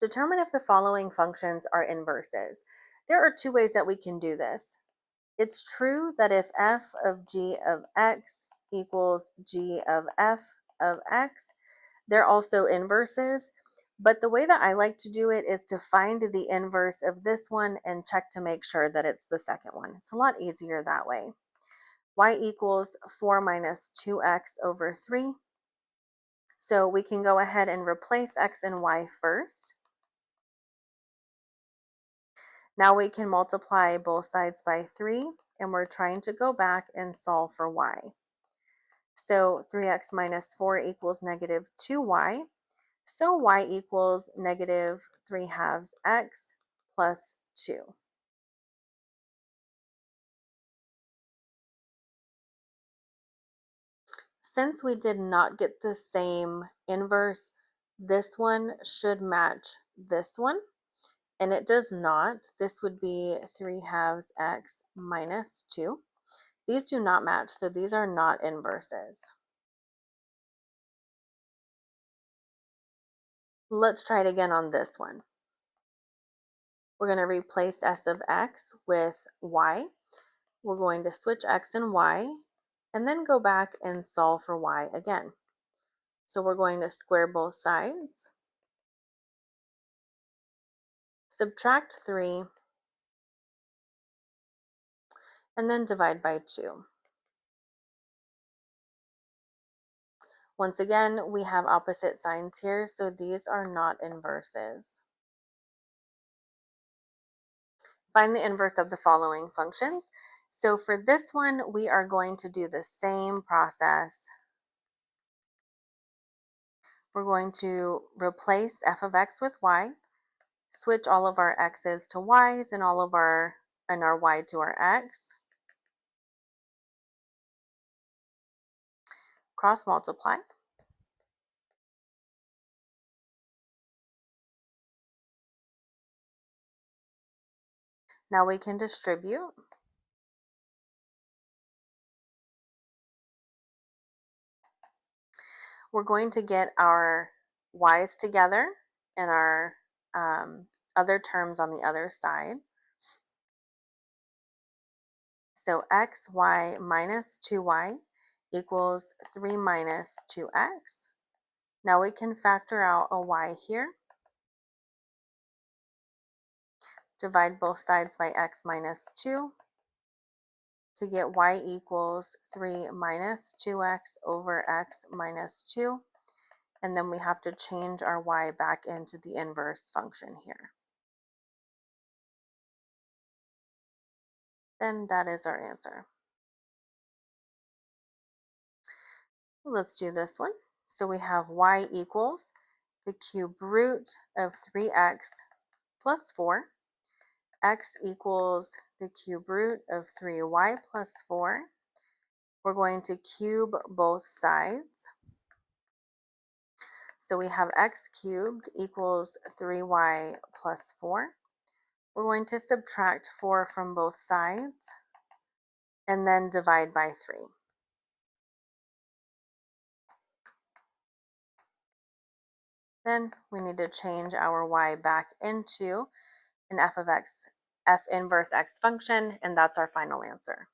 Determine if the following functions are inverses. There are two ways that we can do this. It's true that if f of g of x equals g of f of x, they're also inverses. But the way that I like to do it is to find the inverse of this one and check to make sure that it's the second one. It's a lot easier that way. Y equals 4 minus 2x over 3. So we can go ahead and replace x and y first. Now we can multiply both sides by 3, and we're trying to go back and solve for y. So 3x minus 4 equals negative 2y. So y equals negative 3 halves x plus 2. Since we did not get the same inverse, this one should match this one, and it does not. This would be 3 halves x minus 2. These do not match, so these are not inverses. Let's try it again on this one. We're going to replace s of x with y. We're going to switch x and y, and then go back and solve for y again. So we're going to square both sides, subtract 3, and then divide by 2. Once again, we have opposite signs here, so these are not inverses. Find the inverse of the following functions. So for this one, we are going to do the same process. We're going to replace f of x with y, switch all of our x's to y's and our y to our x. Cross multiply. Now we can distribute. We're going to get our y's together and our other terms on the other side. So xy minus 2y equals 3 minus 2x. Now we can factor out a y here. Divide both sides by x minus 2 to get y equals 3 minus 2x over x minus 2. And then we have to change our y back into the inverse function here. Then that is our answer. Let's do this one. So we have y equals the cube root of 3x plus 4. X equals the cube root of 3y plus 4. We're going to cube both sides. So we have x cubed equals 3y plus 4. We're going to subtract 4 from both sides and then divide by 3. Then we need to change our y back into an f inverse x function, and that's our final answer.